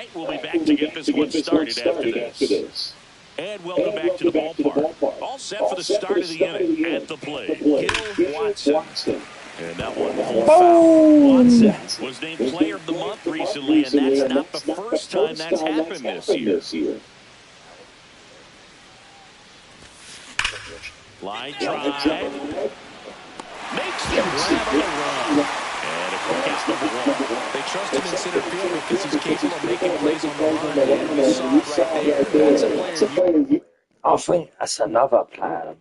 right, we'll be back to get this one started after this. And welcome back to the ballpark. All set for the start of the inning. At the plate, Gil Watson. And that one pulled foul. Watson was named Player of the Month recently, and that's not the first time that's happened this year. Line drive. Makes the grab on the run. And a quick out number one. They trust him in center field because he's capable of making plays on the run. And we saw it right there. That's a player I think that's another player.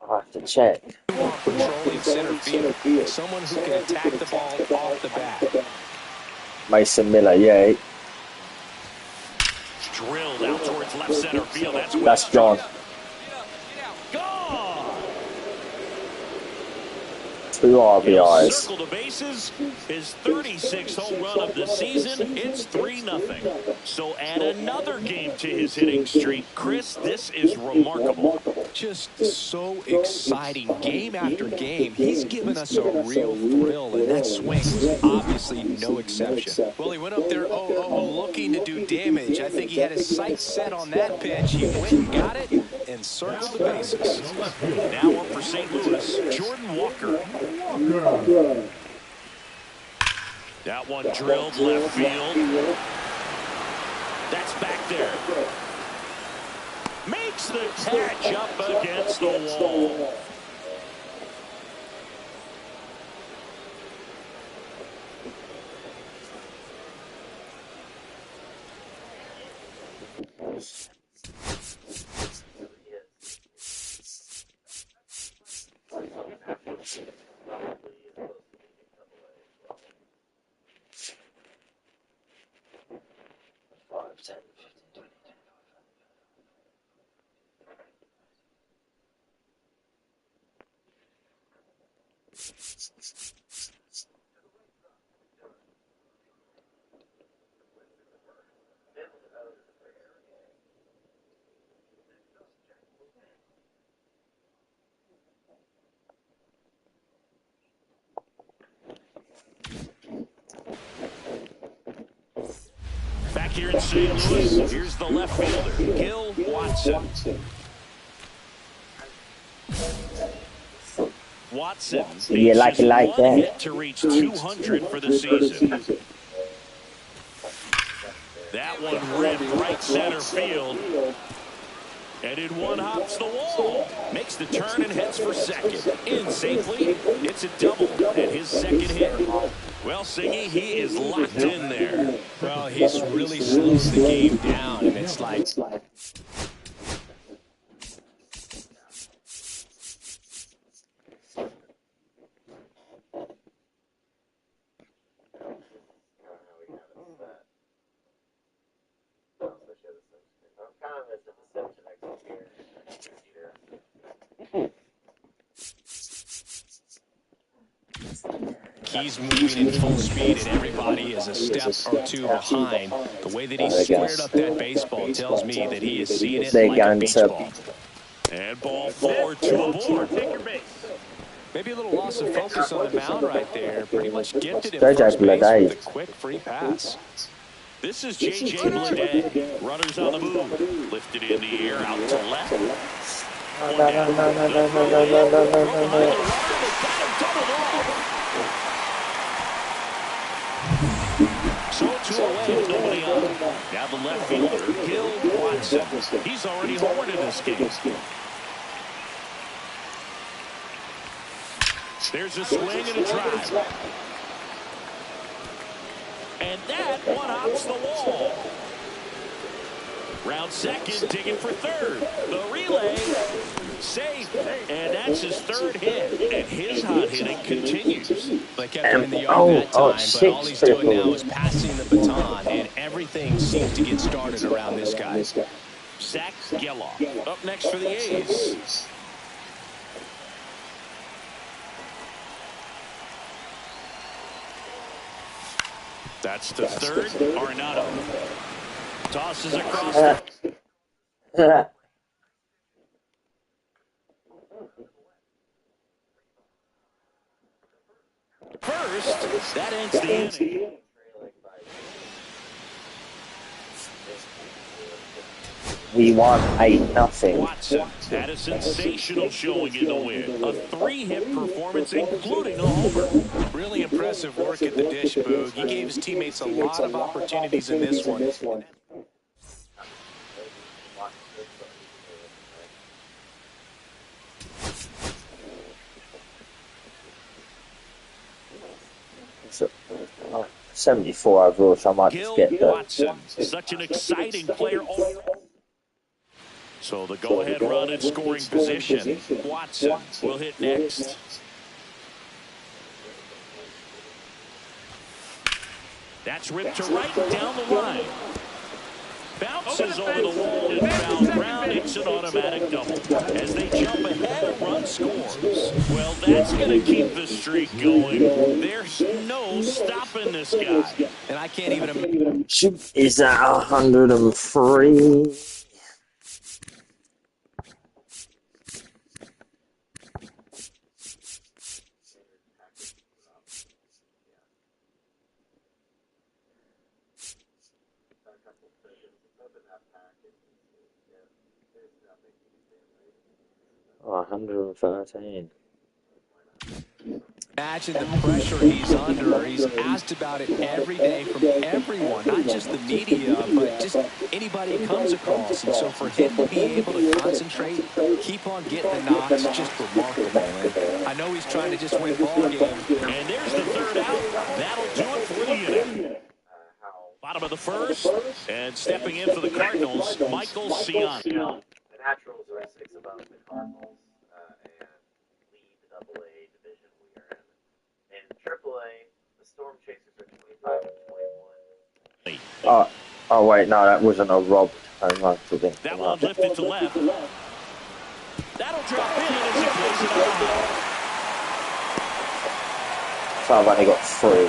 I have to check. Patrolling center field. Someone who can attack the ball off the bat. Mason Miller, yeah. Drilled out towards left center field. That's John. Gone. 2 RBIs. Circle the bases. His 36th home run of the season. It's 3-0. So add another game to his hitting streak. Chris, this is remarkable. Just so exciting. Game after game, he's given us a real thrill, and that swing was obviously no exception. Well, he went up there looking to do damage. I think he had his sights set on that pitch. He went and got it and circled the bases. Now up for St. Louis, Jordan Walker. That one drilled left field. That's back there. Makes the catch up against the wall. Back here in St. Louis, here's the left fielder, Gil Watson. Watson Yeah, like one that. hit to reach 200 for the season. That one ripped right center field. And in one hops the wall. Makes the turn and heads for second. In safely, it's a double and his second hit. Well, Singy, he is locked in there. Well, he's really slowed the game down, and it's like... He's moving in full speed, and everybody is a step or two behind. The way that he squared up that baseball tells me that he is seeing it like a beach ball. And ball forward to a board. Take your base. Maybe a little loss of focus on the mound right there. Pretty much gifted him first base with a quick free pass. This is J.J. Bleday. Runners on the move. Lifted in the air, out to left. So 2 away with nobody on. Now the left fielder, Gil Watson. He's already homered in this game. There's a swing and a drive. And that one hops the wall. Round second, digging for third. The relay, safe. And that's his third hit. And his hot hitting continues. They kept him in the yard that time, but all he's doing now is passing the baton, and everything seems to get started around this guy. Zach Geloff up next for the A's. That's the third. Arenado tosses across the... First, that ends the inning. We won 8-0. Watson had a sensational showing in the win. A 3-hit performance, including a homer. Really impressive work at the dish, Boog. He gave his teammates a lot of opportunities in this one. So, 74 overall, so I might just get the... Watson, such an exciting player. So the go-ahead run in scoring position. Watson will hit next. That's ripped to right down the line. Bounces over the wall and foul ground. It's an automatic double. As they jump ahead, a run scores. Well, that's going to keep the streak going. There's no stopping this guy. And I can't even imagine. Is that 103? Oh, 113. Imagine the pressure he's under. He's asked about it every day from everyone, not just the media, but just anybody he comes across. And so for him to be able to concentrate, keep on getting the knocks, just remarkable. And I know he's trying to just win ball games. And there's the third out. That'll do it for the inning. Bottom of the first, and stepping in for the Cardinals, Michael Ciano. The Naturals are 6 above the Cardinals and lead the AA division we are in. In AAA, the Storm Chasers are 25 and 21. Oh wait, no, that wasn't a rob. That one lifted to left. That'll drop in as he plays it out. So I've only got 3.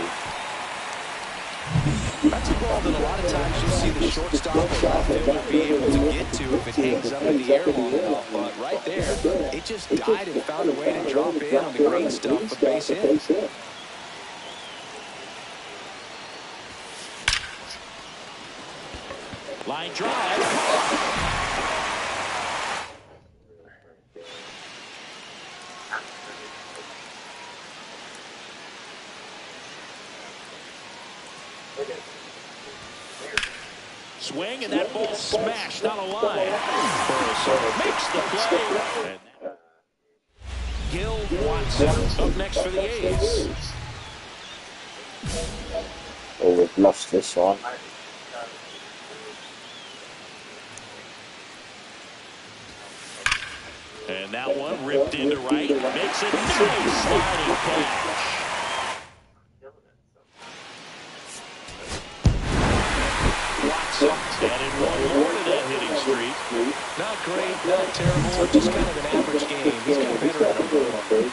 That's a ball that a lot of times you see the shortstop or outfielder be able to get to if it hangs up in the air long enough. But right there, it just died and found a way to drop in on the green stuff for base hit. Line drive. Swing, and that ball smashed on a line. Burleson makes the play. Gil Watson up next for the A's. Oh, we've lost this one. And that one ripped into right. Makes a nice sliding catch. Added one more to that hitting streak. Not great, not terrible, just kind of an average game. He's got better at him.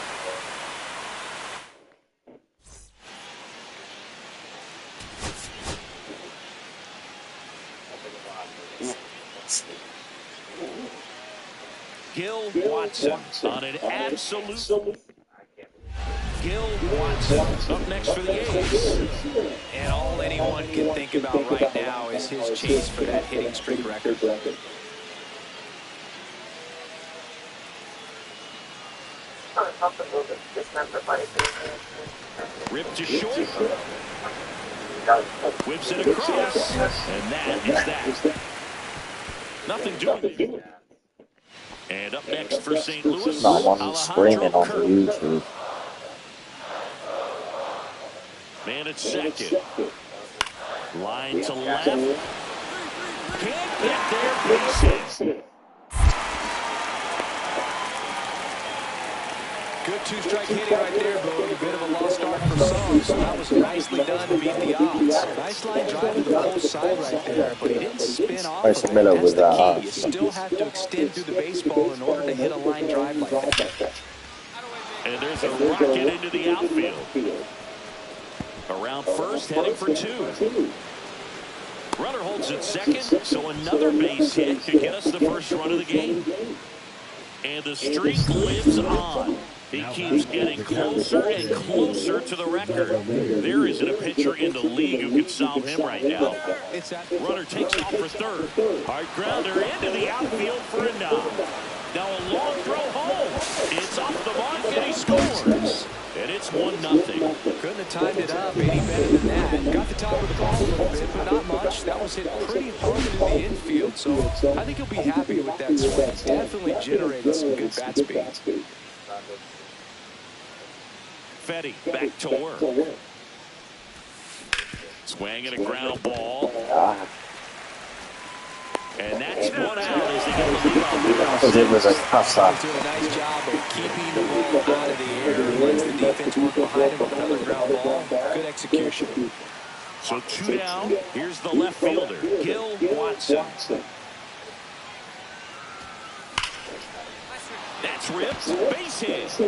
Gil Watson on an absolute. Gil Watson up next for the A's. And all anyone can think about right now is his chase for that hitting streak record. Ripped to short. Whips it across. And that is that. Nothing doing. And up next for St. Louis, Someone screaming on YouTube. Man at second. Line to left. Can't get there. Base hit. Good two-strike hitting right there, Boog. A bit of a lost start for some, so that was nicely done to beat the odds. Nice line drive to the full side right there, but he didn't spin off. That's the key. You still have to extend through the baseball in order to hit a line drive like that. And there's a rocket into the outfield. Around first, heading for 2. Runner holds at second, so another base hit could get us the first run of the game. And the streak lives on. He keeps getting closer and closer to the record. There isn't a pitcher in the league who can solve him right now. Runner takes off for third. Hard grounder into the outfield for a knock. Now a long throw home. It's off the mark and he scores. And it's 1-0. Couldn't have timed it up any better than that. Got the top of the ball a little bit, but not much. That was hit pretty hard into the infield, so I think he'll be happy with that swing. Definitely generating some good bat speed. Fetty back to work. Swing and a ground ball. And that's one out as they get the lead off. Because it was a tough Doing a nice job of keeping the ball out of the air. Lets the defense work behind him with another ground ball. Good execution. So 2 down. Here's the left fielder, G.O.A.T. That's ripped. Base hit.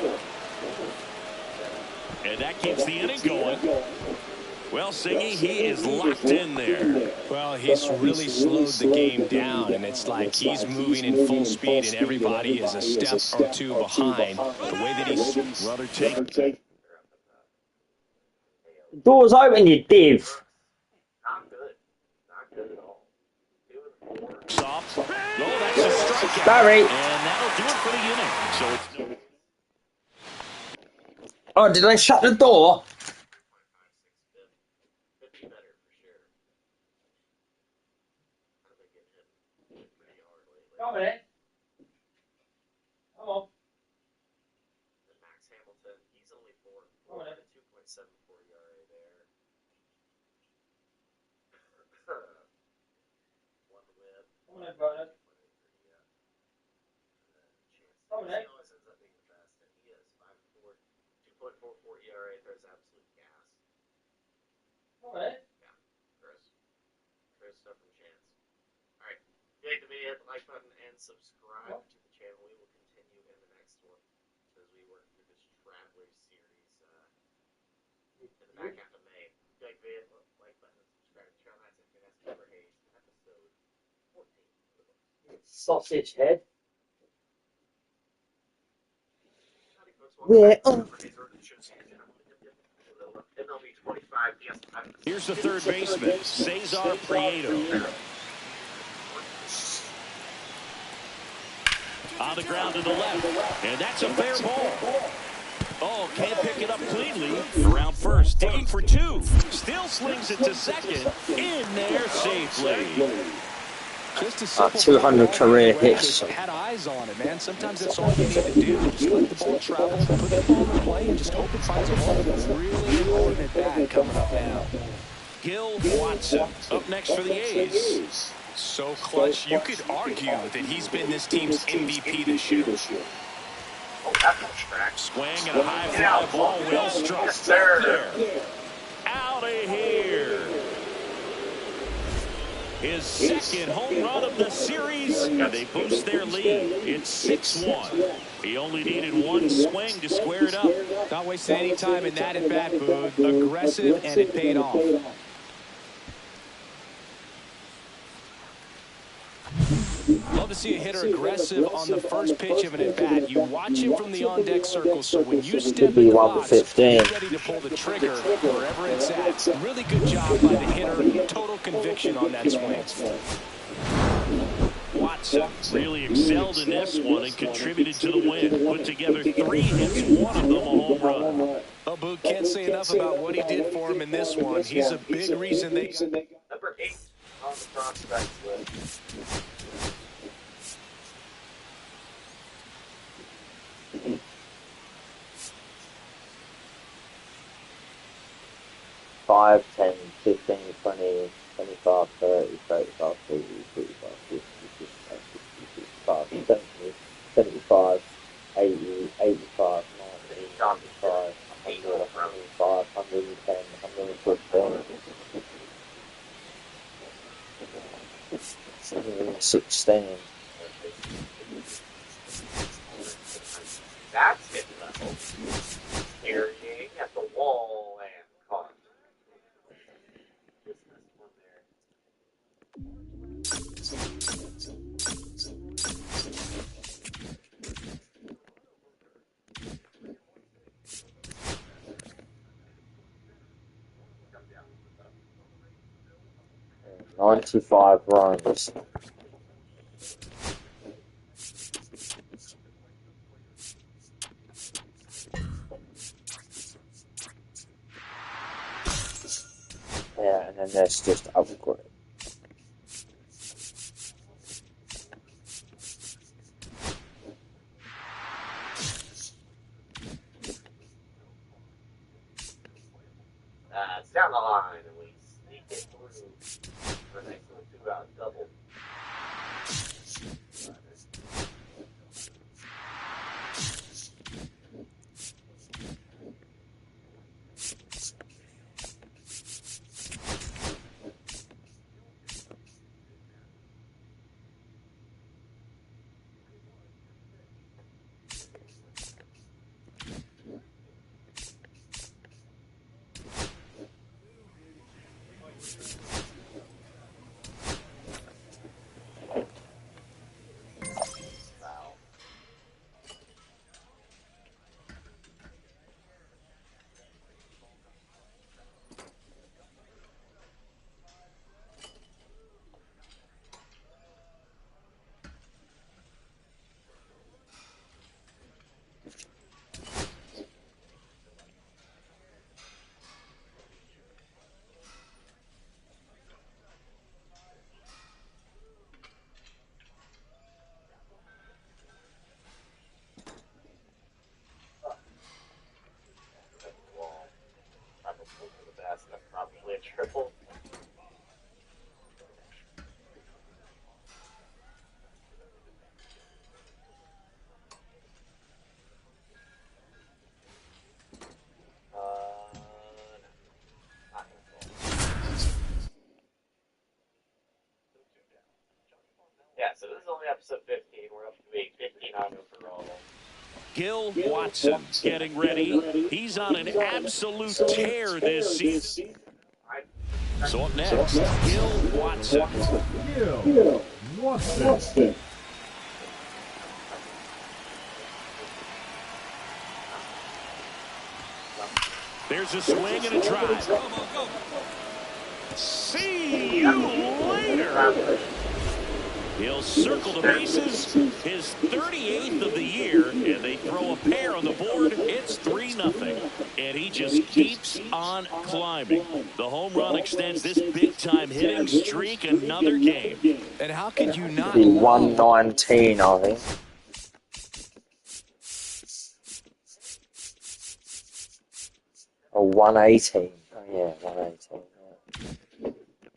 And that keeps the inning going. Well, Singy, he is locked in there. Well, he's really slowed the game down, and it's like he's moving in full speed, and everybody is a step or two behind. The way that he's... Runner take. Doors open, you div. Not good. Not good at all. Soft. No, that's a strikeout. Barry. And that'll do it for the inning. So it's... Oh, did they shut the door? Come on. Come on. Max Hamilton, he's only 4. 2.74 ERA there. One whip. Come on, brother. He always ends up being the best, and he is 5.4, 2.44 ERA. There's absolute gas. Come on. Yeah, Chris stuff from Chance. All right, if you like the video, hit the like button and subscribe to the channel. We will continue in the next one as we work through this Traveler series in the back half of May. If you like the video, like button and subscribe to the channel. That's it. That's Trevor Hayes, episode 14. Sausage head. We're on. MLB 25. Yes. Here's the third baseman, Cesar Prieto. On the ground to the left, and that's a fair ball. Oh, can't pick it up cleanly. Around first, digging for 2. Still slings it to second. In there safely. Just a simple 200 career hits. Had eyes on it, man. Sometimes that's all you need to do. Just let the ball travel, put the ball in play, and just hope it finds a hole. Really important at bat coming up now. G.O.A.T. up next for the A's. So clutch, you could argue that he's been this team's MVP this year. Swing and a high fly ball, well struck. There. Out of here. His second home run of the series, and they boost their lead. It's 6-1. He only needed one swing to square it up. Not wasting any time in that at-bat, Boog. Aggressive, and it paid off. Love to see a hitter aggressive on the first pitch of an at-bat. You watch him from the on-deck circle, so when you step in the box, you're ready to pull the trigger wherever it's at. Really good job by the hitter. Total conviction on that swing. Watson really excelled in this one and contributed to the win. Put together 3 hits, one of them a home run. Well, Boog can't say enough about what he did for him in this one. He's a big reason they... Number 8 on the prospect list. 5, 10, 15, 20, 25, 30, 35, 40, 45, 50, 55, 60, 65, 70, 75, 80, 85, 90, 95, 100, 105, 110, 115, 16. That's hit level. Carrying at the wall and caught. This one there. 95 runs. Yeah, and then that's just upgrade. It's down the line, and we sneak it through for a nice little 2-out double. That's probably a triple. Yeah, so this is only episode 15. We're up to a 59 overall. Gil Watson getting ready. He's on an absolute tear this season. So up next, Gil Watson. Gil Watson. There's a swing and a drive. See you later. He'll circle the bases, his 38th of the year, and they throw a pair on the board. It's 3-0, and he just keeps on climbing. The home run extends this big-time hitting streak another game. And how could you not? The 119, I think. Or 118. Oh yeah, 118.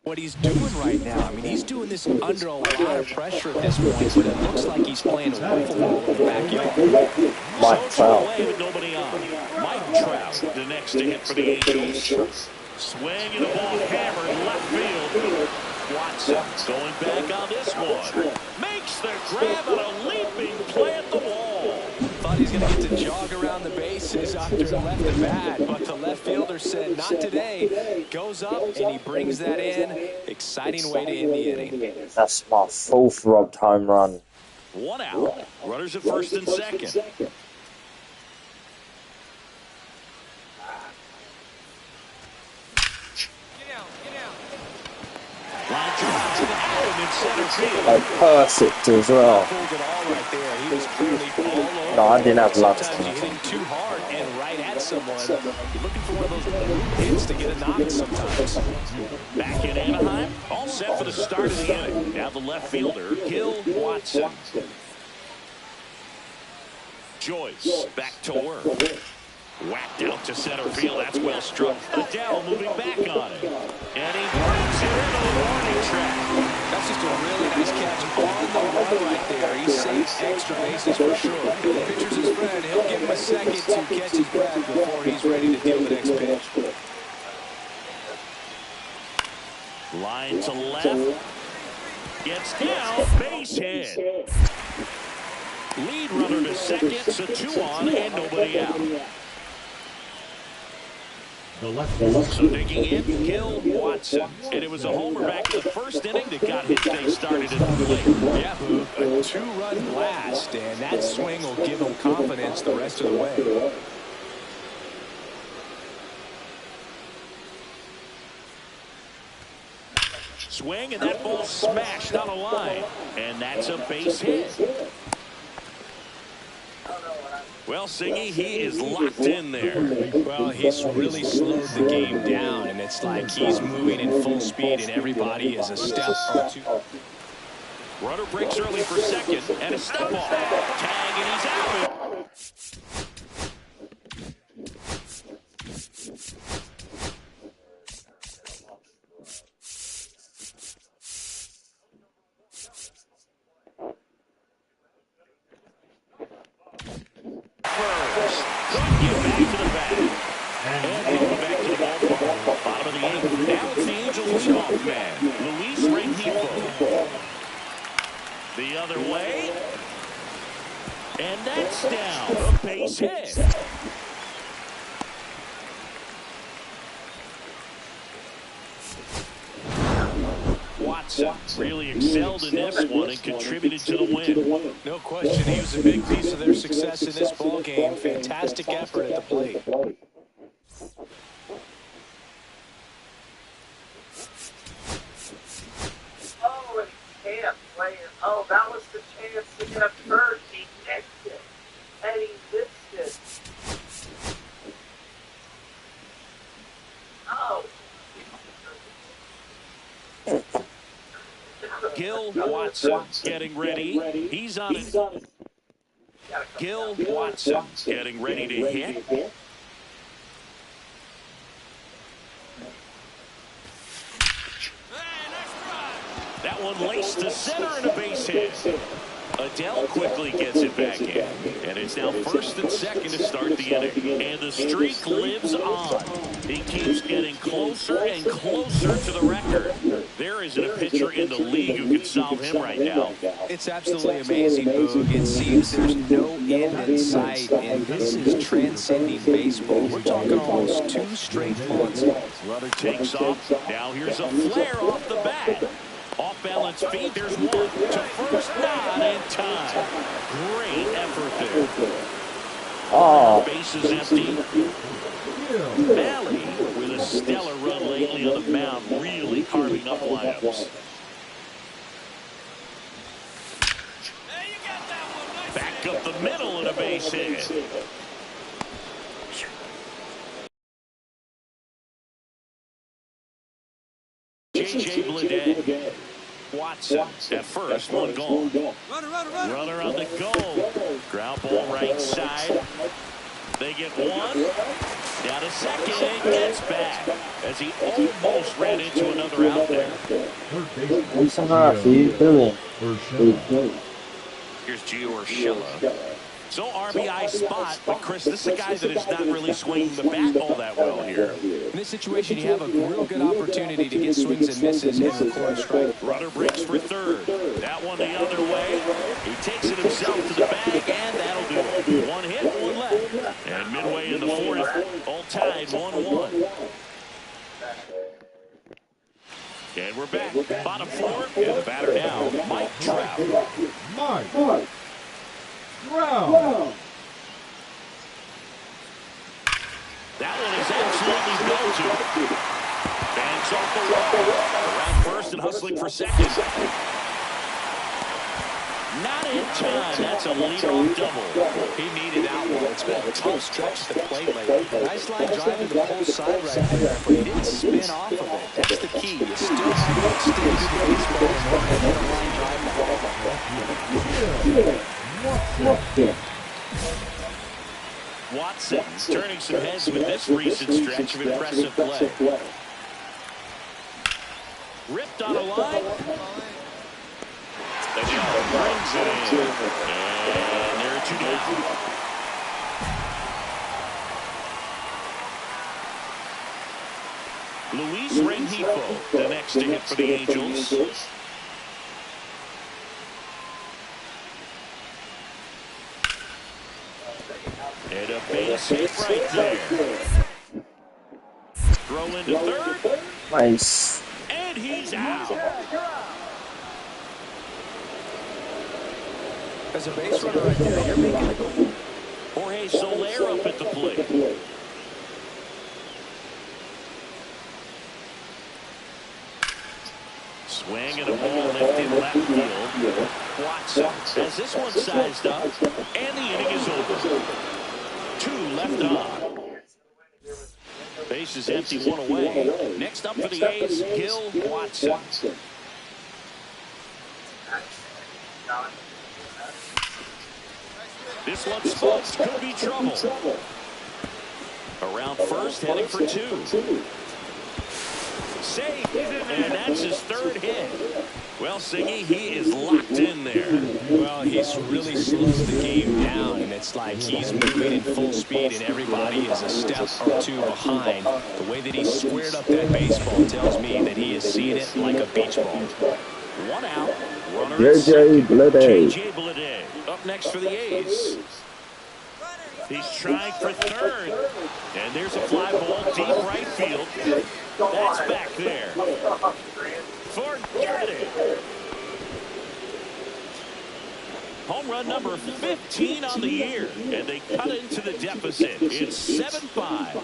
What he's doing right now? I mean, he's doing this under a lot of pressure at this point, but it looks like he's playing a wonderful role in the backyard. Mike Trout. Away with nobody on. Mike Trout, the next to hit for the Angels. Swing and a ball hammered left field. Watson going back on this one. Makes the grab and a leaping play at the wall. Thought he's going to get to jog around the bases after left the bat, but the left fielder said, not today. Goes up, and he brings that in. Exciting way to end the inning. That's my 4th robbed home run. 1 out. Runners at first and second. Line drive out in center field. Like perfect as well. Pulled it all right there. He was clearly all over. No, I didn't have lunch. Sometimes you're hitting too hard and right at someone. You're looking for one of those hits to get a knock sometimes. Back in Anaheim, all set for the start of the inning. Now the left fielder, Gil Watson. Joyce back to work. Whacked out to center field. That's well struck. Adele moving back on it. And he brings it into the warning track. That's just a really nice catch on the run right there. He saves extra bases for sure. The pitcher's his friend. He'll give him a second to catch his breath before he's ready to deal the next pitch. Line to left. Gets down. Base hit. Lead runner to second. So 2 on and nobody out. So digging in, Gil Watson. And it was a homer back in the first inning that got his day started at the plate. Yeah, a 2-run blast, and that swing will give him confidence the rest of the way. Swing, and that ball smashed down the line. And that's a base hit. Well, Singy, he is locked in there. Well, he's really slowed the game down, and it's like he's moving in full speed, and everybody is a step or two. Runner breaks early for second, and a step off. Tag, and he's out. First, couldn't get back to the bat. And going back to the ballpark. Bottom of the eighth. Now it's the Angels leadoff man, Luis Rengifo. The other way. And that's down. A base hit. Watson really excelled in this one and contributed to the win. No question, he was a big piece of their success in this ball game. Fantastic effort at the plate. Oh, and he can't play it. Oh, that was the chance to get a first. He missed it. And he missed it. Oh. Gil Watson getting ready. He's on it. Gil Watson getting ready to hit. That one laced to center and a base hit. Adele quickly gets it back in. And it's now first and second to start the inning. And the streak lives on. He keeps getting closer and closer to the record. There isn't a pitcher in the league who can solve him right now. It's absolutely amazing, Boog. It seems there's no end in sight, and this is transcending baseball. We're talking almost 2 straight months. Runner takes off. Now here's a flare off the bat. Off-balance feed, there's one. To first, not in time. Great effort there. Oh. Base is empty. Valley, with a stellar run lately on the mound, really carving up lineups. Back up the middle and a base hit. J.J. Bleday. Watson at first, one gone. Runner on the goal. Ground ball right side. They get one. Down to second and gets back as he almost ran into another out there. Here's G.O.A.T. So RBI spot, but Chris, this is a guy that is not really swinging the bat all that well here. In this situation, you have a real good opportunity to get swings and misses and record a strike. Runner breaks for third. That one the other way. He takes it himself to the bag, and that'll do it. One hit, one left. And midway in the fourth, all tied 1-1. And we're back. Bottom four, and the batter now, Mike Trout. Mike. Wow. That one is absolutely belted. Banks off the wall. Around first and hustling for second. Not in time. That's a leadoff double. He needed that one. It's been a tough stretch at the plate lately. Nice line drive to the pull side right there, but he didn't spin off of it. That's the key. You still have to extend the baseball in order to hit a line drive now. Watson turning some heads with this recent stretch of impressive play. Ripped on a line. The shot brings it in. And there are 2 down. Luis Rengifo, the next to hit for the Angels. And a base hit right there. Throw into third. Nice. And he's out. As a base runner right there, you're making the goal. Jorge Soler up at the plate. Swing and a ball lifted left field. Watson has this one sized up, and the inning is over. 2 left on. Base is empty, 1 away. Next up for the A's, Gil Watson. This one smokes, could be trouble. Around first, heading for 2. Safe, and that's his 3rd hit. Well, Siggy, he is locked in there. Well, he's really slowed the game down, and it's like he's moving in full speed, and everybody is a step or 2 behind. The way that he squared up that baseball tells me that he is seeing it like a beach ball. 1 out. Runner J.J. Bleday up next for the A's. He's trying for 3rd. And there's a fly ball deep right field. That's back there. Forget it. Home run number 15 on the year. And they cut into the deficit. It's 7-5.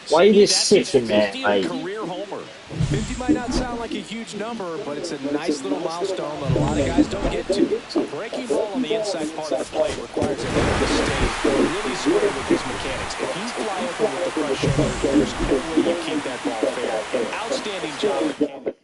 Why are you just sitting there, mate? Career homer. 50 might not sound like a huge number, but it's a nice little milestone that a lot of guys don't get to. A breaking ball on the inside part of the plate requires a man to stay really square with his mechanics. If you fly open with the front shoulder, there's no way you keep that ball fair. An outstanding job.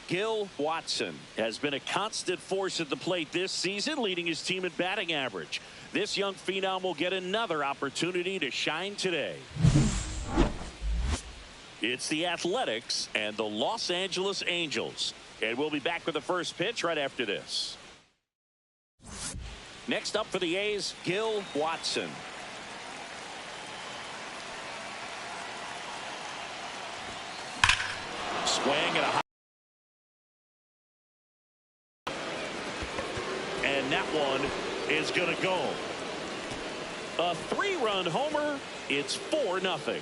Gil Watson has been a constant force at the plate this season, leading his team in batting average. This young phenom will get another opportunity to shine today. It's the Athletics and the Los Angeles Angels. And we'll be back with the first pitch right after this. Next up for the A's, Gil Watson. Swing and a high. And that one is going to go. A 3-run homer. It's 4-0.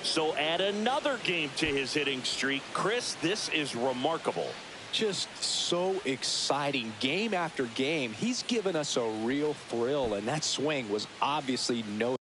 So add another game to his hitting streak. Chris, this is remarkable. Just so exciting game after game. He's given us a real thrill, and that swing was obviously no.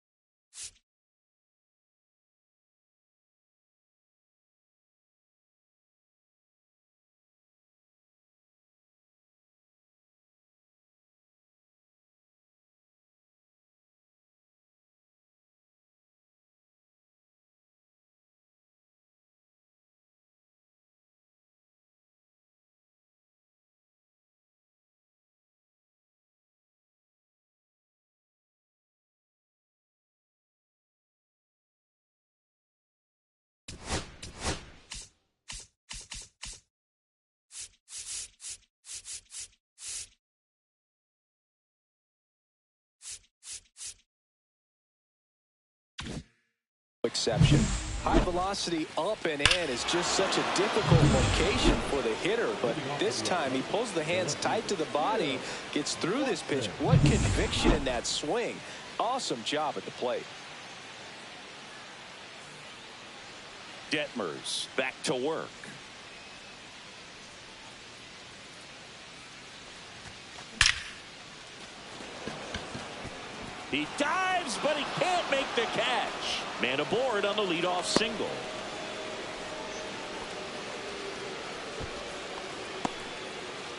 Exception. High velocity up and in is just such a difficult location for the hitter, but this time he pulls the hands tight to the body, gets through this pitch. What conviction in that swing. Awesome job at the plate. Detmers back to work. He dives, but he can't make the catch. Man aboard on the leadoff single.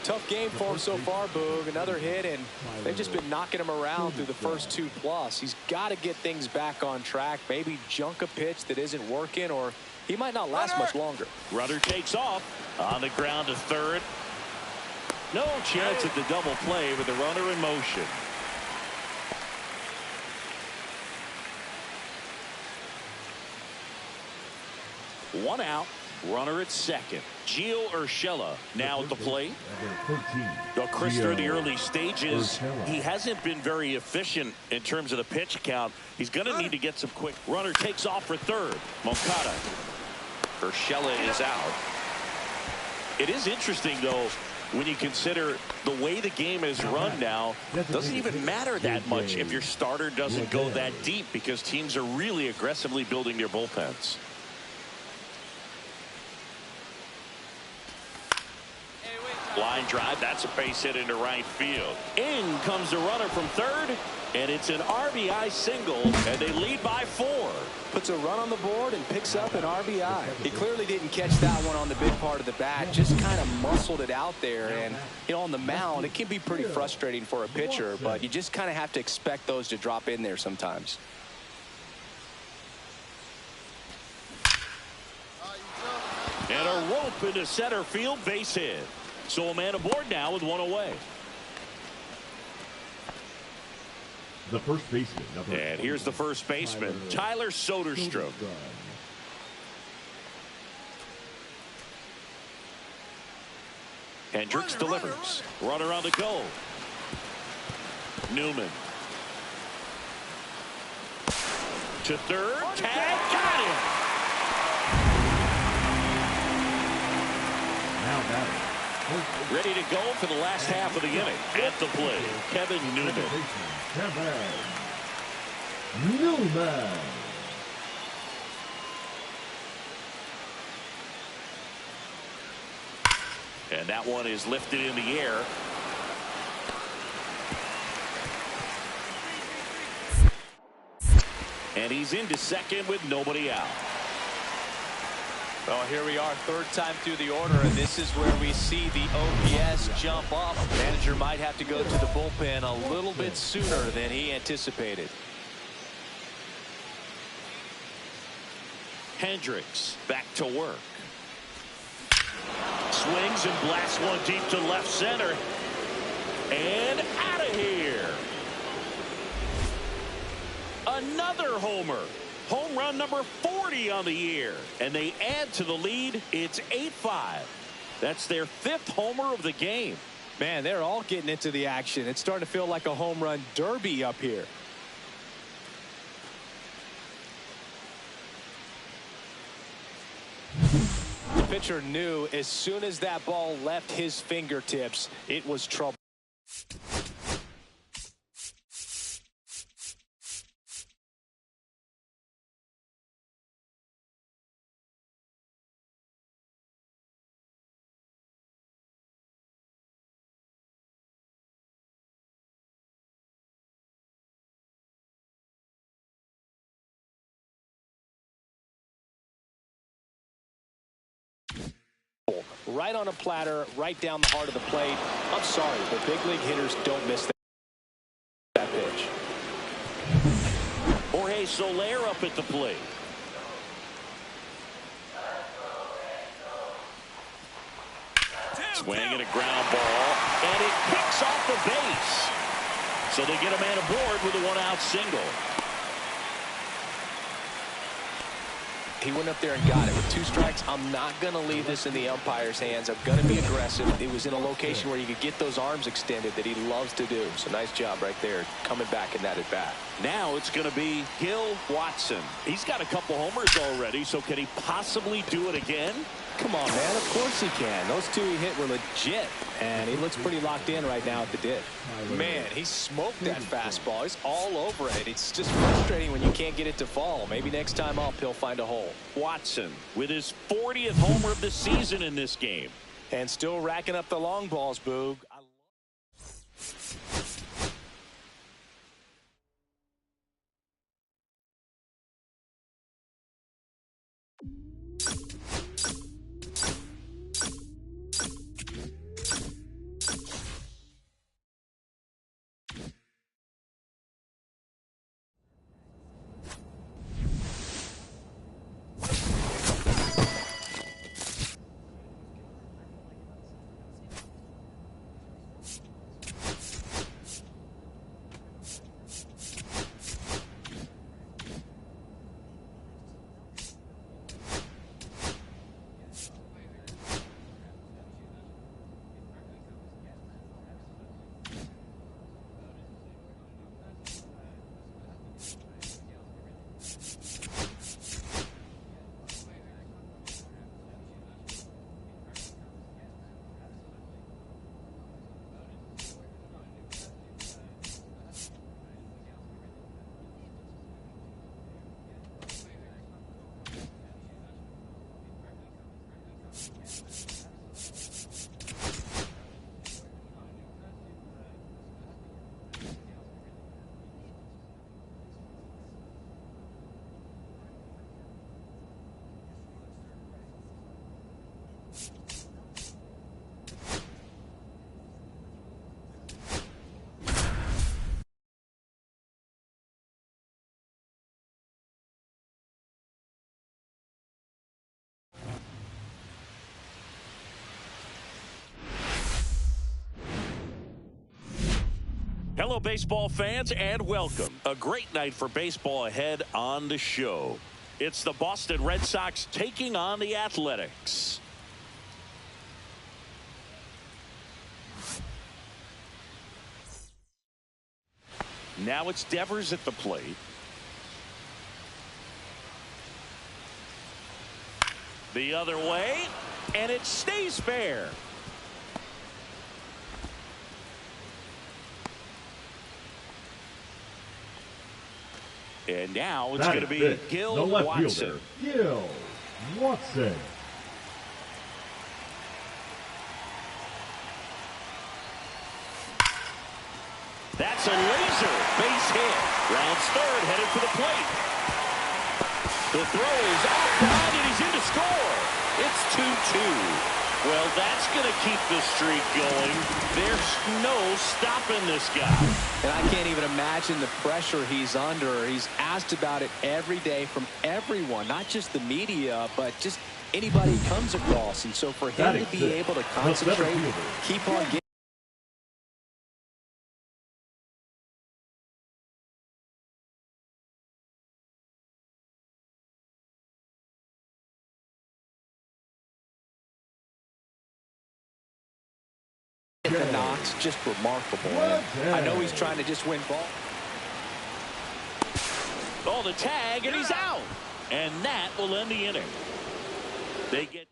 Tough game for him so far, Boog. Another hit, and they've just been knocking him around through the first 2+. He's got to get things back on track, maybe junk a pitch that isn't working, or he might not last much longer. Runner takes off on the ground to third. No chance at the double play with the runner in motion. One out, runner at second. Gio now at the plate. Chris, through the early stages, he hasn't been very efficient in terms of the pitch count. He's going to need to get some quick. Runner takes off for third. Moncada. Urshela is out. It is interesting, though, when you consider the way the game is run now. Doesn't even matter that much if your starter doesn't go that deep, because teams are really aggressively building their bullpens. Line drive, that's a base hit into right field. In comes the runner from third, and it's an RBI single, and they lead by 4. Puts a run on the board and picks up an RBI. He clearly didn't catch that one on the big part of the bat, just kind of muscled it out there. And, you know, on the mound, it can be pretty frustrating for a pitcher, but you just kind of have to expect those to drop in there sometimes. And a rope into center field, base hit. So a man aboard now with one away. The first baseman. And here's the first baseman, Tyler Soderstrom. Hendricks delivers. Runner on the go. Newman. To third. Tag. Got him. Now batting. Ready to go for the last half of the inning. At the plate, Kevin Newman. And that one is lifted in the air. And he's into second with nobody out. Well, here we are, third time through the order, and this is where we see the OPS jump up. Manager might have to go to the bullpen a little bit sooner than he anticipated. Hendricks back to work. Swings and blasts one deep to left center. And out of here. Another homer. Home run number 40 on the year. And they add to the lead. It's 8-5. That's their 5th homer of the game. Man, they're all getting into the action. It's starting to feel like a home run derby up here. The pitcher knew as soon as that ball left his fingertips, it was trouble. Right on a platter, right down the heart of the plate. I'm sorry, but big league hitters don't miss that pitch. Jorge Soler up at the plate. Swing and a ground ball, and it picks off the base. So they get a man aboard with a one-out single. He went up there and got it with 2 strikes. I'm not going to leave this in the umpire's hands. I'm going to be aggressive. It was in a location where you could get those arms extended that he loves to do. So nice job right there, coming back in that at bat. Now it's going to be Gil Watson. He's got a couple homers already, so can he possibly do it again? Come on, man. Of course he can. Those 2 he hit were legit, and he looks pretty locked in right now at the dip. Man, he smoked that fastball. He's all over it. It's just frustrating when you can't get it to fall. Maybe next time up, he'll find a hole. Watson with his 40th homer of the season in this game. And still racking up the long balls, Boog. Hello, baseball fans, and welcome. A great night for baseball ahead on the show. It's the Boston Red Sox taking on the Athletics. Now it's Devers at the plate. The other way, and it stays fair. And now it's going to be Gil Watson. Gil Watson. That's a laser base hit. Rounds third, headed for the plate. The throw is outside, and he's in to score. It's 2-2. Well, that's going to keep the streak going. There's no stopping this guy. And I can't even imagine the pressure he's under. He's asked about it every day from everyone, not just the media, but just anybody he comes across. And so for him to be able to concentrate, keep on getting. The knocks, just remarkable. And I know he's trying to just win ball. Oh, the tag, and he's out. And that will end the inning. They get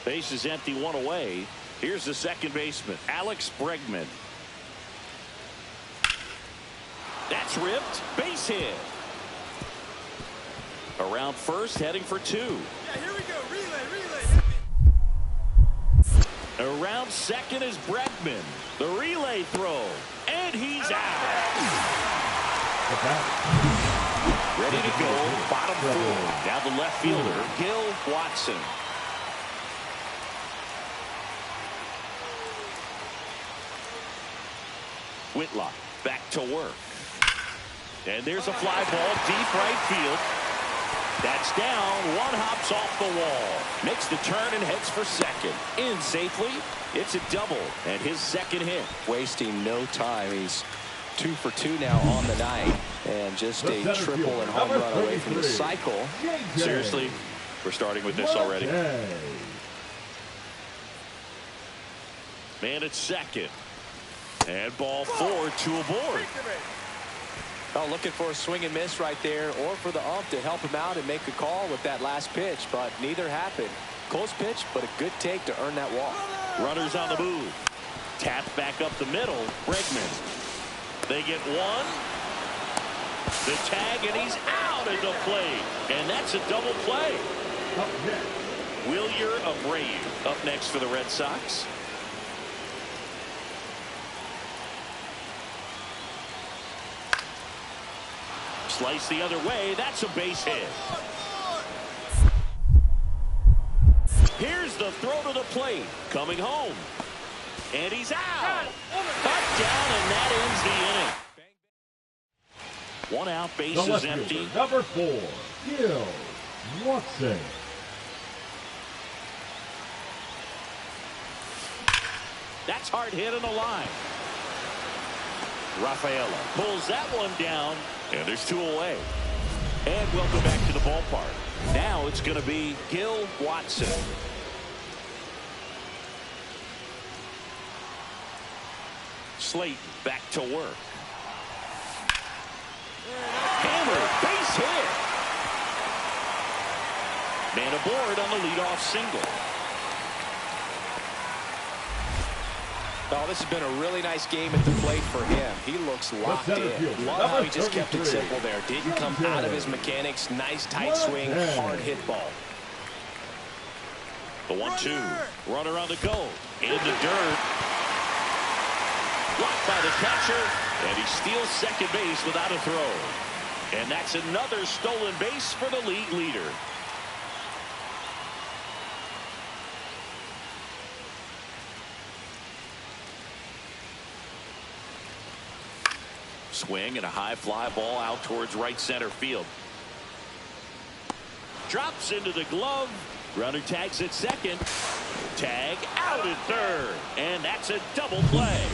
base is empty, one away. Here's the second baseman, Alex Bregman. That's ripped. Base hit. Around first, heading for two. Yeah, here we go. Relay. Around second is Bregman. The relay throw. And he's out. Ready to go. Bottom four. Now the left fielder, Gil Watson. Whitlock back to work. And there's a fly ball deep right field. That's down. One hops off the wall. Makes the turn and heads for second. In safely. It's a double and his second hit. Wasting no time. He's 2 for 2 now on the night. And just a triple and home run away from the cycle. Seriously, we're starting with this already. Man at second. And ball 4, 2 aboard. Oh, looking for a swing and miss right there, or for the ump to help him out and make a call with that last pitch, but neither happened. Close pitch, but a good take to earn that walk. Runners on the move. Tapped back up the middle. Bregman. They get one. The tag, and he's out at the plate. And that's a double play. Wilyer Abreu up next for the Red Sox. Slice the other way. That's a base hit. Here's the throw to the plate. Coming home. And he's out. Touchdown, and that ends the inning. One out, base is empty. Number 4, Gil Watson. That's hard hit on the line. Rafaela pulls that one down, and there's 2 away. And welcome back to the ballpark. Now it's going to be Gil Watson. Slayton back to work. Hammer, base hit. Man aboard on the leadoff single. Oh, this has been a really nice game at the plate for him. He looks locked in. Love how he just kept it simple there. Didn't come out of his mechanics. Nice tight swing, hard hit ball. The 1-2. Runner on the go. In the dirt. Blocked by the catcher. And he steals second base without a throw. And that's another stolen base for the league leader. Swing and a high fly ball out towards right center field. Drops into the glove. Runner tags at second. Tag out at third, and that's a double play.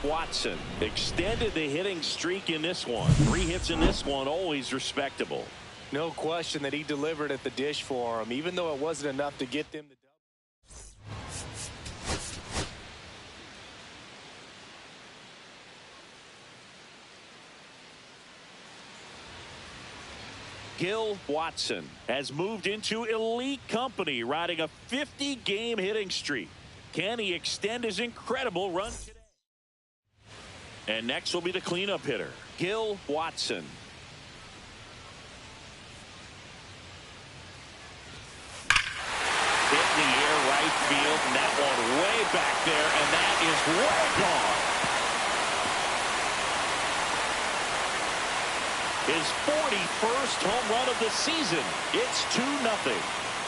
Watson extended the hitting streak in this one. 3 hits in this one, always respectable. No question that he delivered at the dish for him, even though it wasn't enough to get them the double. Gil Watson has moved into elite company, riding a 50-game hitting streak. Can he extend his incredible run today? And next will be the cleanup hitter, Gil Watson. Hit in the air right field, and that one way back there, and that is way gone. His 41st home run of the season. It's 2-0.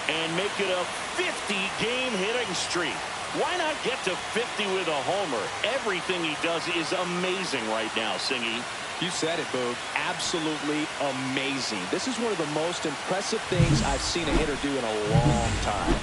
And make it a 50-game hitting streak. Why not get to 50 with a homer? Everything he does is amazing right now, Singy. You said it, Boog. Absolutely amazing. This is one of the most impressive things I've seen a hitter do in a long time.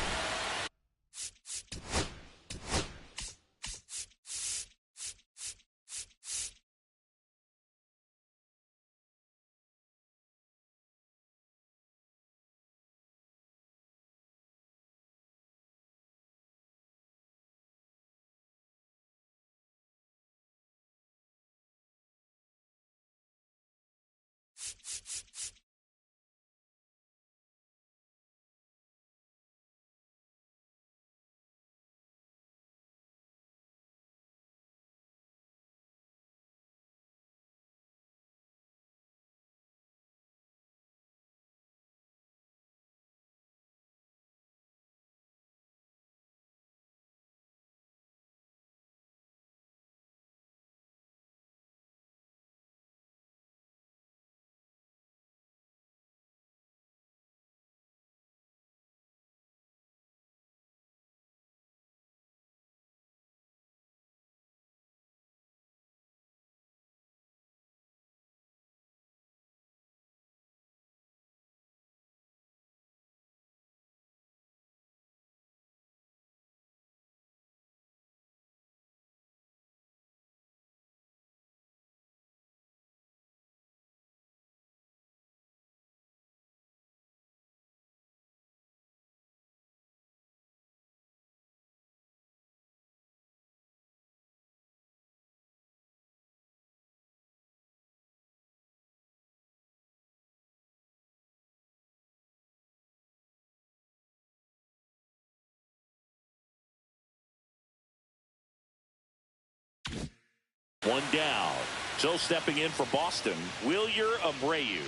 One down. So stepping in for Boston, Wilyer Abreu.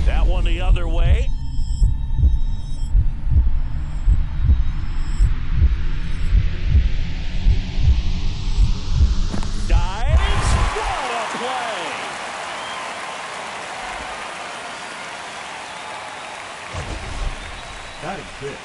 That one the other way. Dives. What a play. That is it.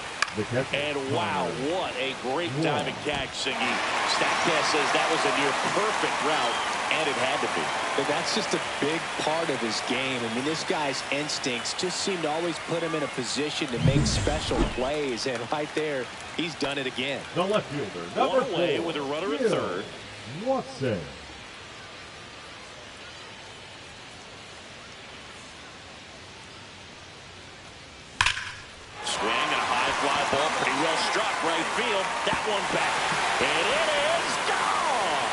And wow, what a great diving catch, Singy. StatCast says that was a near perfect route, and it had to be. But that's just a big part of his game. I mean, this guy's instincts just seem to always put him in a position to make special plays, and right there, he's done it again. The left fielder, number 4, away with a runner at third. Watson. Swing and a high fly ball, pretty well struck right field. That one back, and it is gone.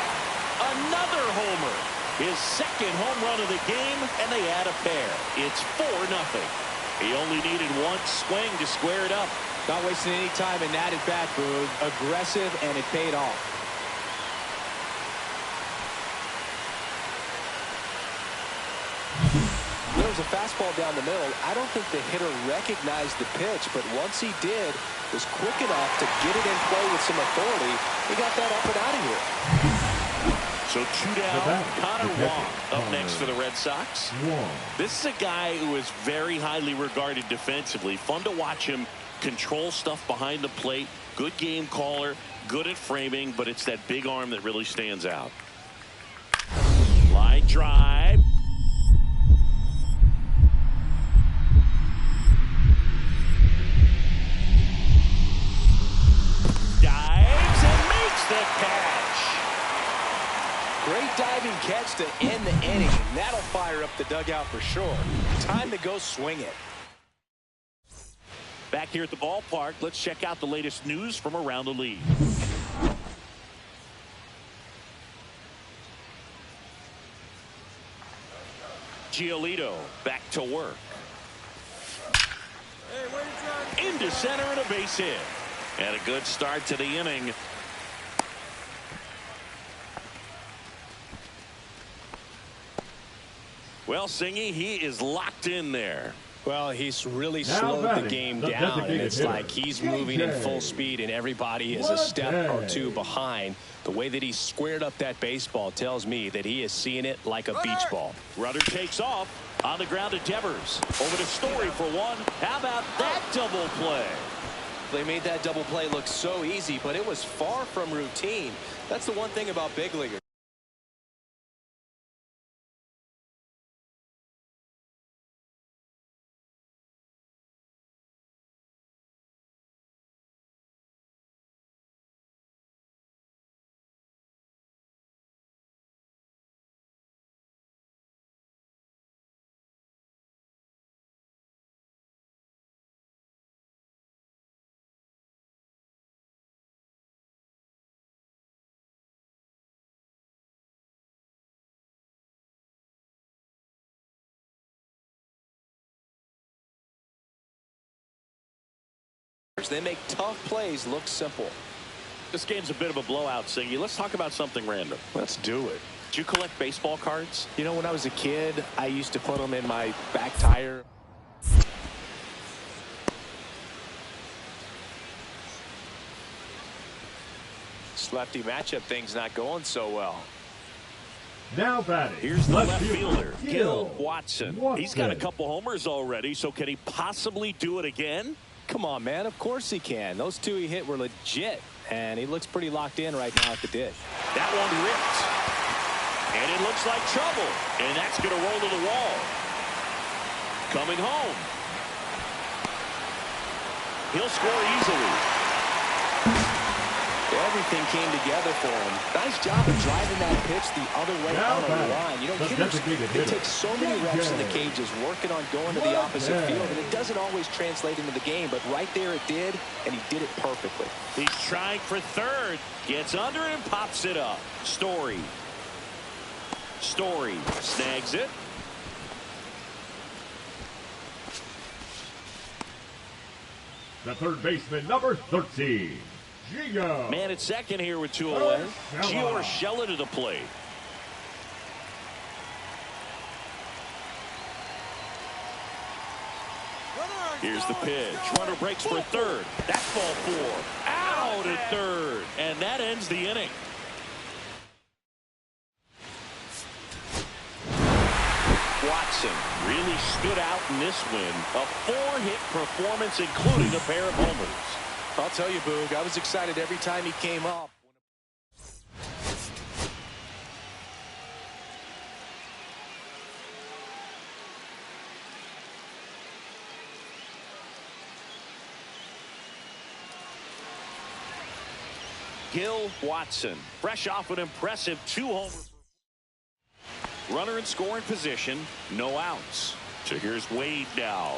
Another homer, his second home run of the game, and they add a pair. It's 4-0. He only needed one swing to square it up. Not wasting any time in that at bat, Boog. Aggressive, and it paid off. There was a fastball down the middle. I don't think the hitter recognized the pitch, but once he did, was quick enough to get it in play with some authority. He got that up and out of here. So 2 down, Connor Wong up next for the Red Sox. This is a guy who is very highly regarded defensively. Fun to watch him control stuff behind the plate. Good game caller, good at framing, but it's that big arm that really stands out. Line drive. diving catch to end the inning. That'll fire up the dugout for sure. Time to go swing it. Back here at the ballpark, let's check out the latest news from around the league. Giolito back to work. Into center and a base hit. And a good start to the inning. Well, Singy, he is locked in there. Well, he's really slowed the game down, and it's like he's moving in full speed, and everybody is a step or two behind. The way that he squared up that baseball tells me that he is seeing it like a beach ball. Rudder takes off. On the ground to Devers. Over to Story for one. How about that double play? They made that double play look so easy, but it was far from routine. That's the one thing about big leaguers. They make tough plays look simple. This game's a bit of a blowout, Singy. Let's talk about something random. Let's do it. Did you collect baseball cards? You know, when I was a kid, I used to put them in my back tire. This lefty matchup thing's not going so well. Now batting. Here's the left fielder, G.O.A.T. He's got a couple homers already, so can he possibly do it again? Come on, man. Of course he can. Those two he hit were legit, and he looks pretty locked in right now at the dish. That one ripped. And it looks like trouble. And that's going to roll to the wall. Coming home. He'll score easily. Everything came together for him. Nice job of driving that pitch the other way out on the line. You know, hitters, it takes so many reps in the cages working on going to the opposite field, and it doesn't always translate into the game, but right there it did, and he did it perfectly. He's trying for third. Gets under it and pops it up. Story snags it. The third baseman, number 13. G.O.A.T. Man at second here with 2 away. G.O.A.T. to the plate. Here's the pitch. Runner breaks for third. That's ball 4. Out at third. And that ends the inning. Watson really stood out in this win. A 4-hit performance, including a pair of homers. I'll tell you, Boog, I was excited every time he came up. Watson, fresh off an impressive 2-homer. Runner in scoring position, no outs. So here's Wade now.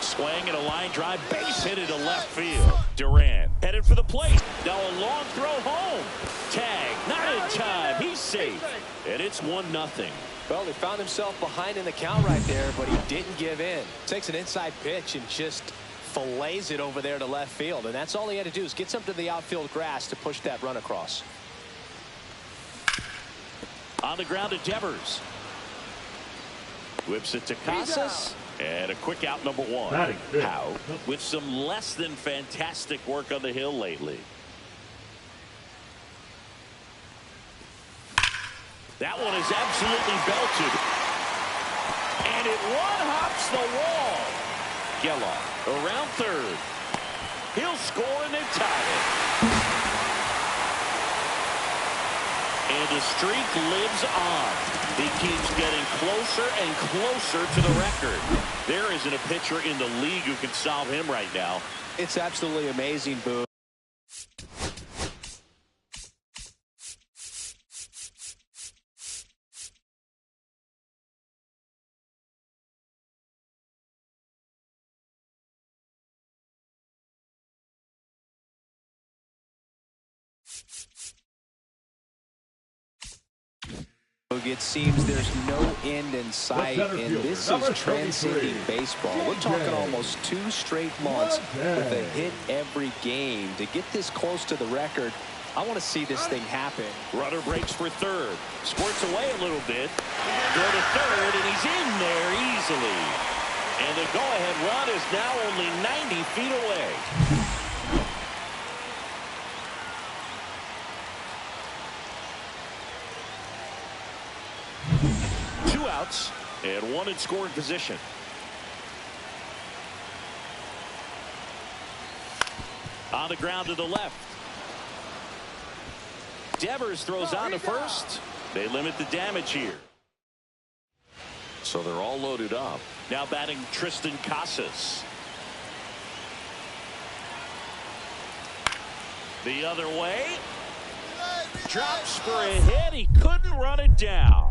Swing and a line drive, base hit into left field. Durant headed for the plate. Now a long throw home. Tag, not in time. He's safe. And it's 1-0. Well, he found himself behind in the count right there, but he didn't give in. Takes an inside pitch and just fillets it over there to left field. And that's all he had to do is get something to the outfield grass to push that run across. On the ground to Devers. Whips it to Casas. And a quick out, number 1. Howe with some less than fantastic work on the hill lately. That one is absolutely belted. And it one-hops the wall. Geloff around third. He'll score and they tie it. And the streak lives on. He keeps getting closer and closer to the record. There isn't a pitcher in the league who can solve him right now. It's absolutely amazing, Boo. It seems there's no end in sight, and this is transcending baseball. We're talking almost 2 straight months with a hit every game. To get this close to the record, I want to see this thing happen. Runner breaks for third. Squirts away a little bit. Throw to third, and he's in there easily. And the go-ahead run is now only 90 feet away. And 1 in scoring position. On the ground to the left. Devers throws on to first. They limit the damage here. So they're all loaded up. Now batting Tristan Casas. The other way. Drops for a hit. He couldn't run it down.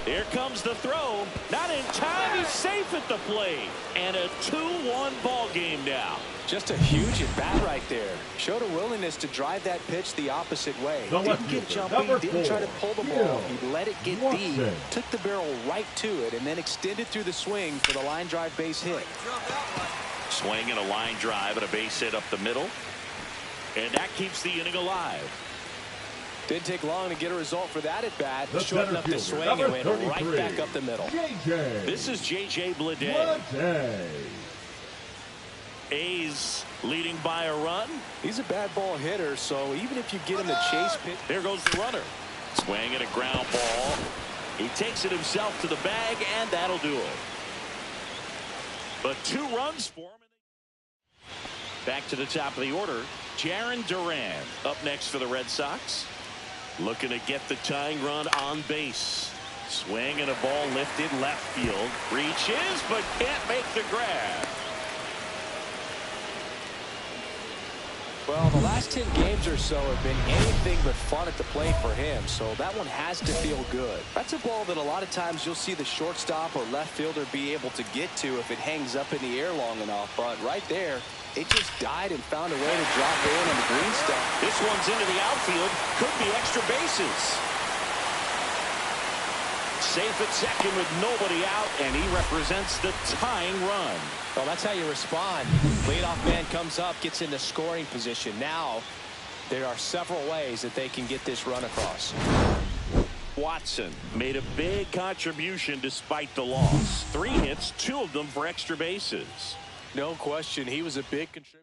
Here comes the throw. Not in time. He's safe at the plate. And a 2-1 ball game now. Just a huge at bat right there. Showed a willingness to drive that pitch the opposite way. Didn't get jumpy. Didn't try to pull the ball. He let it get deep. Took the barrel right to it and then extended through the swing for the line drive base hit. Swing and a line drive and a base hit up the middle. And that keeps the inning alive. Didn't take long to get a result for that at bat. Shortened up the swing and went right back up the middle. This is J.J. Bleday. A's leading by a run. He's a bad ball hitter, so even if you get him to chase pitch. There goes the runner. Swing and a ground ball. He takes it himself to the bag, and that'll do it. But 2 runs for him. Back to the top of the order. Jarren Duran up next for the Red Sox. Looking to get the tying run on base. Swing and a ball lifted left field. Reaches, but can't make the grab. Well, the last 10 games or so have been anything but fun at the plate for him, so that one has to feel good. That's a ball that a lot of times you'll see the shortstop or left fielder be able to get to if it hangs up in the air long enough, but right there, it just died and found a way to drop in on the green stuff. This one's into the outfield. Could be extra bases. Safe at second with nobody out, and he represents the tying run. Well, that's how you respond. Leadoff man comes up, gets into scoring position. Now, there are several ways that they can get this run across. Watson made a big contribution despite the loss. 3 hits, 2 of them for extra bases. No question, he was a big contributor.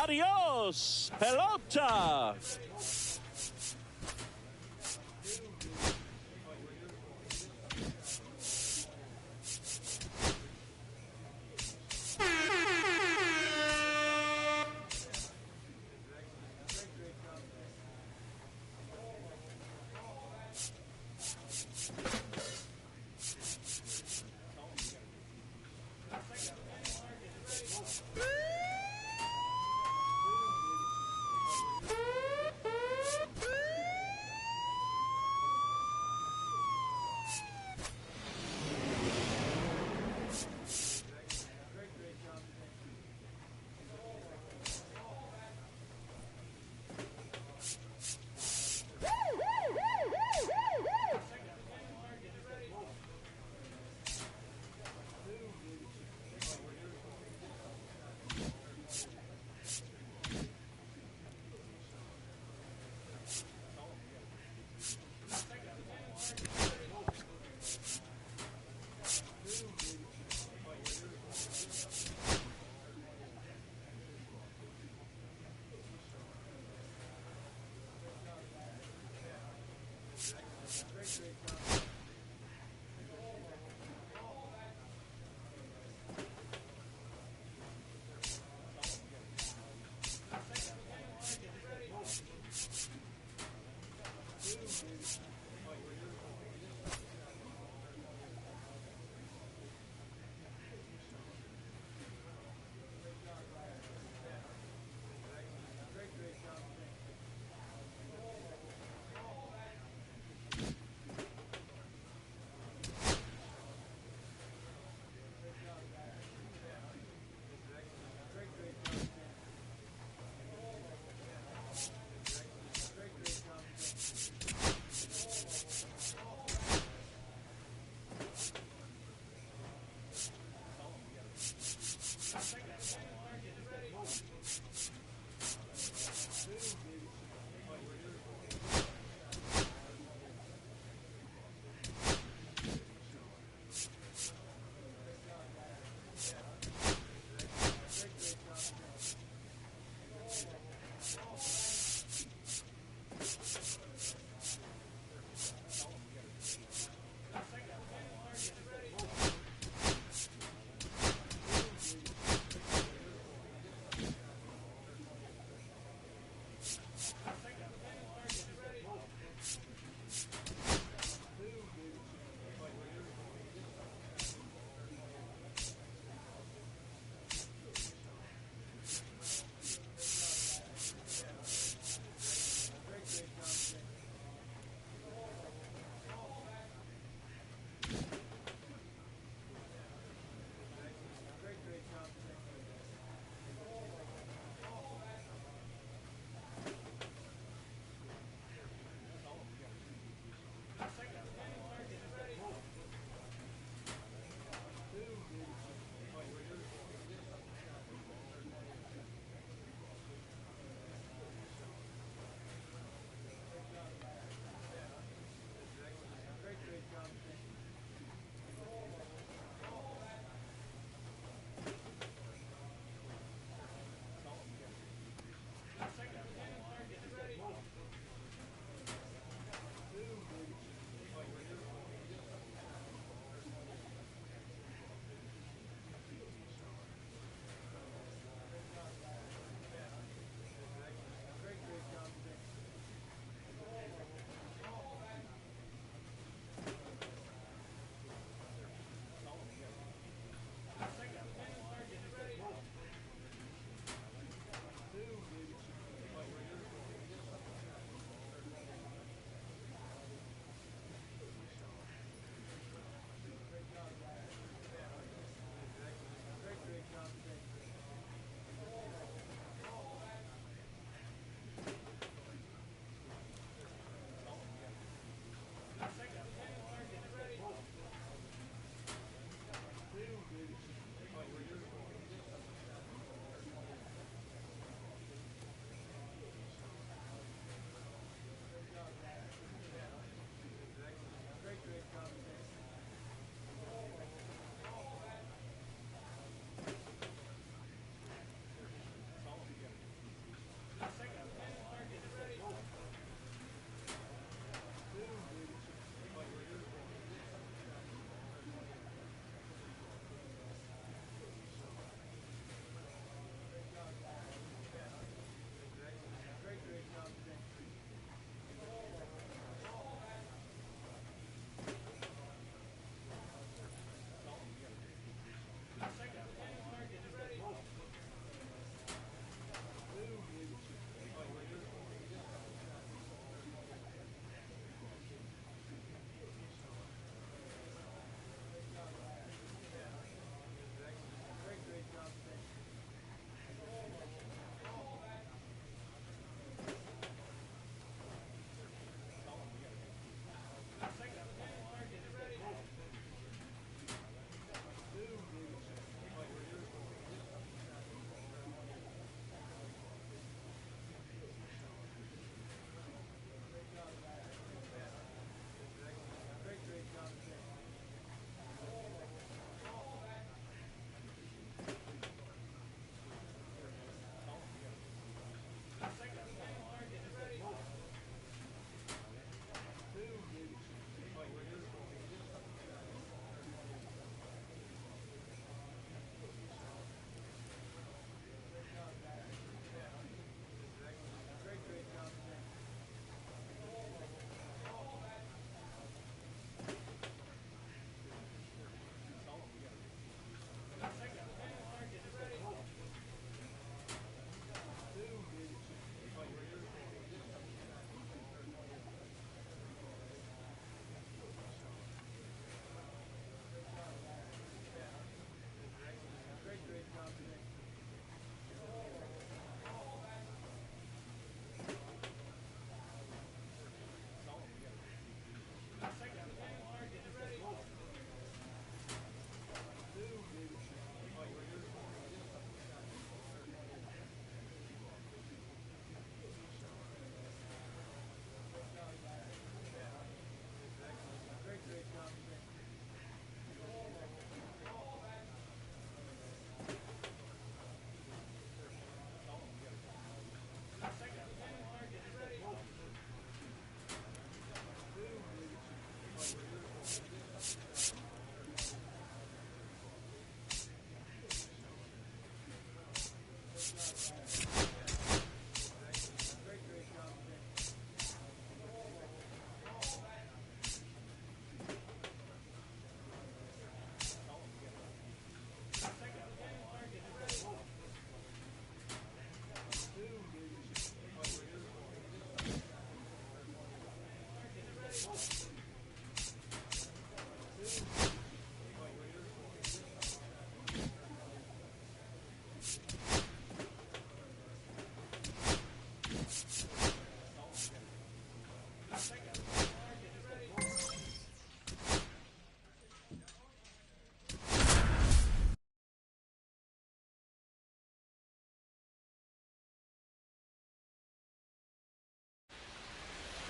Adios, pelota.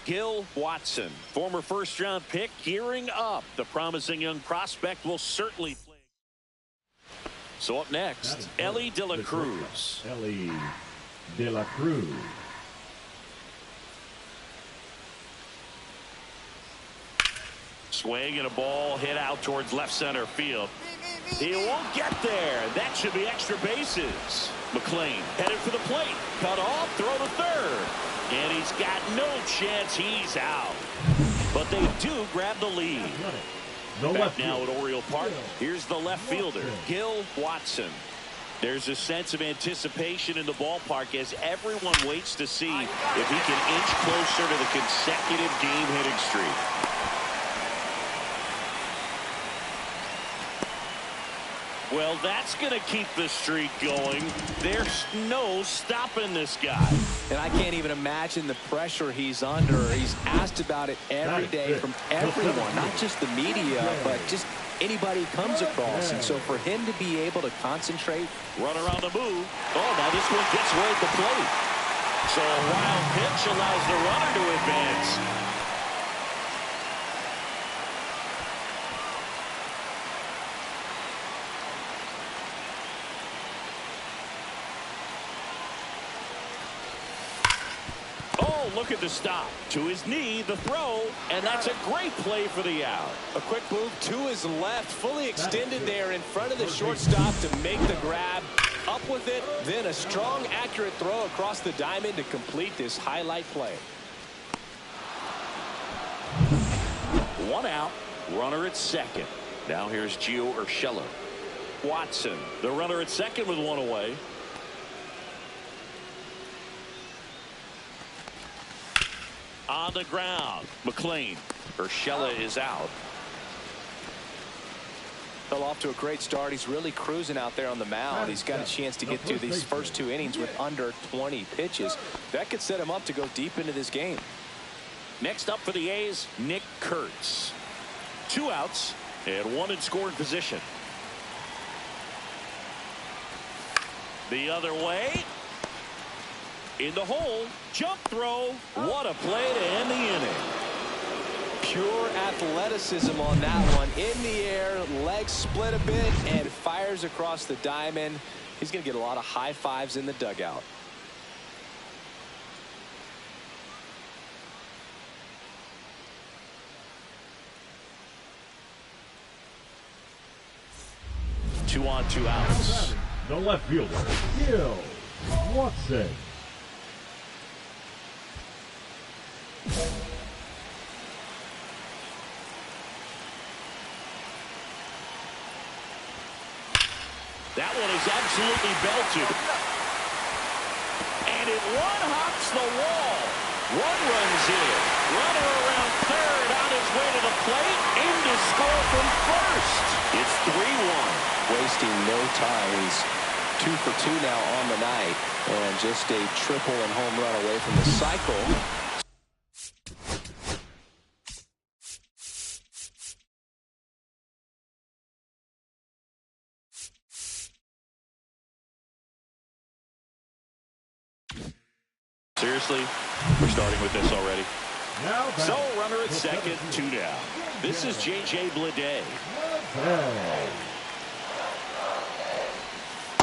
Gil Watson, former first-round pick, gearing up. The promising young prospect will certainly play. So up next, Ellie De La Cruz. Ellie De La Cruz. Swing and a ball hit out towards left center field. He won't get there. That should be extra bases. McLean headed for the plate. Cut off, throw to third. And he's got no chance. He's out. But they do grab the lead. Back now at Oriole Park. Here's the left fielder, Gil Watson. There's a sense of anticipation in the ballpark as everyone waits to see if he can inch closer to the consecutive game hitting streak. Well, that's going to keep the streak going. There's no stopping this guy. And I can't even imagine the pressure he's under. He's asked about it every day from everyone, not just the media, but just anybody he comes across. And so for him to be able to concentrate. Runner on the move. Oh, now this one gets right at the plate. So a wild pitch allows the runner to advance. Look at the stop. To his knee, the throw, and that's a great play for the out. A quick move to his left, fully extended there in front of the shortstop to make the grab. Up with it, then a strong, accurate throw across the diamond to complete this highlight play. One out, runner at second. Now here's G.O.A.T. Watson, the runner at second with one away. On the ground, McLean. Urshela is out. Fell off to a great start. He's really cruising out there on the mound. He's got a chance to get through these first 2 innings with under 20 pitches. That could set him up to go deep into this game. Next up for the A's, Nick Kurtz. 2 outs and 1 in scoring position. The other way. In the hole, jump throw. What a play to end the inning. Pure athleticism on that one. In the air, legs split a bit, and fires across the diamond. He's going to get a lot of high fives in the dugout. Two on, 2 outs. The left fielder, Gil Watson. That one is absolutely belted. And it one-hops the wall. One runs in. Runner around third on his way to the plate. In to score from first. It's 3-1. Wasting no time. He's 2 for 2 now on the night. And just a triple and home run away from the cycle. Seriously, we're starting with this already. So runner at second, 2 down. This is J.J. Bleday.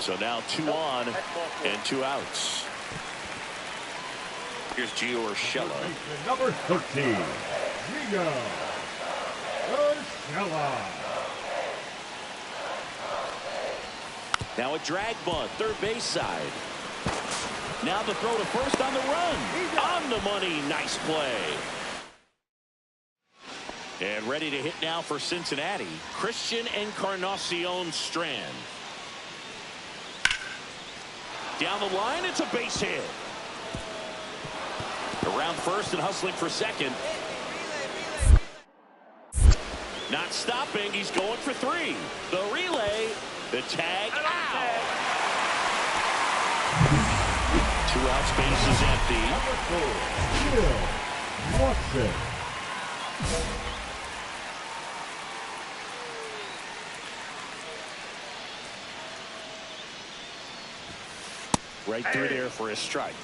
So now 2 on and 2 outs. Here's G.O.A.T. Number 13, G.O.A.T. Now a drag bunt, third base side. Now the throw to first on the run. On the money. Nice play. And ready to hit now for Cincinnati, Christian Encarnacion Strand. Down the line, it's a base hit. Around first and hustling for second. Not stopping. He's going for 3. The relay. The tag out. 2 outs, base is empty. Gil Watson. Right through there for a strike.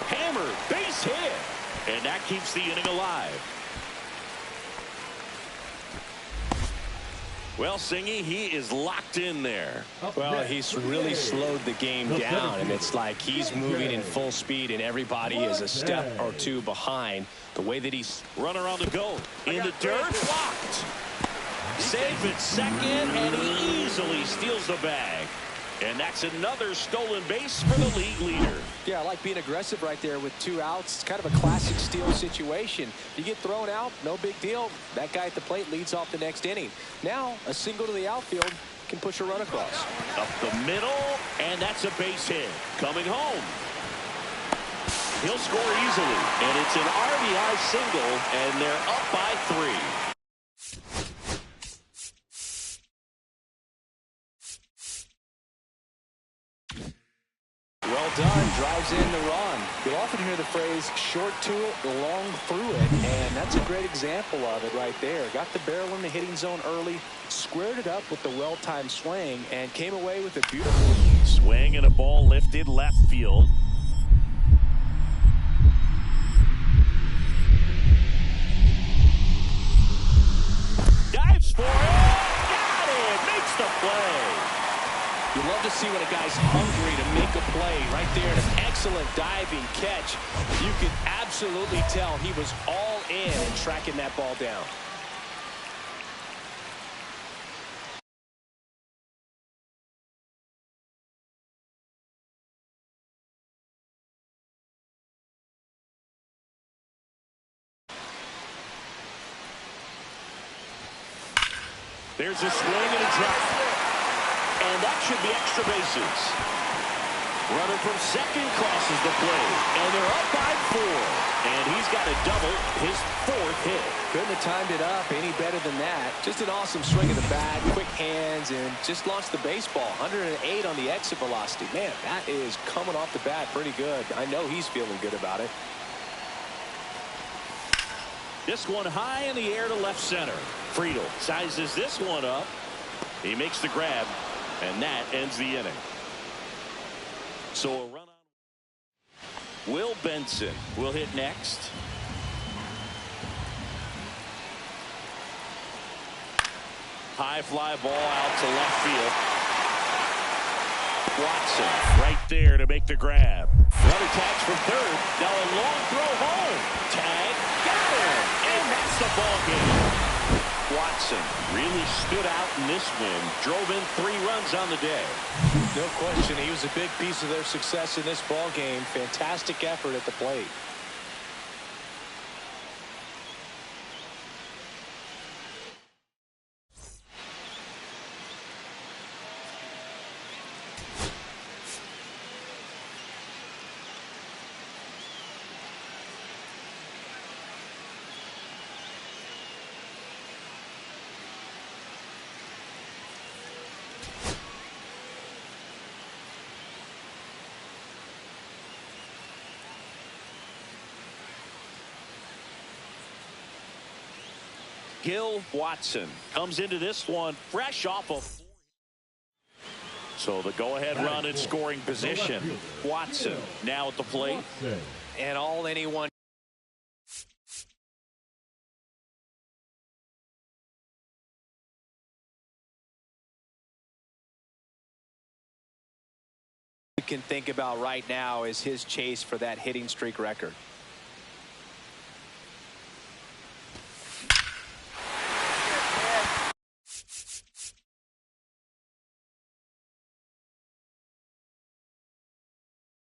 Hammered, base hit. And that keeps the inning alive. Well, Singy, he is locked in there. Well, he's really slowed the game down, and it's like he's moving in full speed, and everybody is a step or two behind. The way that he's runner on the go in the dirt, blocked. Safe at second, and he easily steals the bag. And that's another stolen base for the league leader. Yeah, I like being aggressive right there with 2 outs. It's kind of a classic steal situation. You get thrown out, no big deal. That guy at the plate leads off the next inning. Now, a single to the outfield can push a run across. Up the middle, and that's a base hit. Coming home. He'll score easily, and it's an RBI single, and they're up by 3. Well done, drives in the run. You'll often hear the phrase short to it, long through it, and that's a great example of it right there. Got the barrel in the hitting zone early, squared it up with the well-timed swing, and came away with a beautiful swing and a ball lifted left field. Dives for it, got it, makes the play. You love to see when a guy's hungry to make a play right there. An excellent diving catch. You can absolutely tell he was all in and tracking that ball down. There's a swing and a drop. And that should be extra bases. Runner from second crosses the plate. And they're up by 4. And he's got a double, his 4th hit. Couldn't have timed it up any better than that. Just an awesome swing of the bat, quick hands, and just launched the baseball. 108 on the exit velocity. Man, that is coming off the bat pretty good. I know he's feeling good about it. This one high in the air to left center. Friedel sizes this one up. He makes the grab. And that ends the inning. So a run on. Will Benson will hit next. High fly ball out to left field. Watson right there to make the grab. Runner tags from third. Now a long throw home. Tag, got him. And that's the ball game. Watson really stood out in this win. Drove in 3 runs on the day. No question, he was a big piece of their success in this ball game. Fantastic effort at the plate. Gil Watson comes into this one fresh off of. So the go-ahead run in scoring position. Watson now at the plate. And all anyone can think about right now is his chase for that hitting streak record.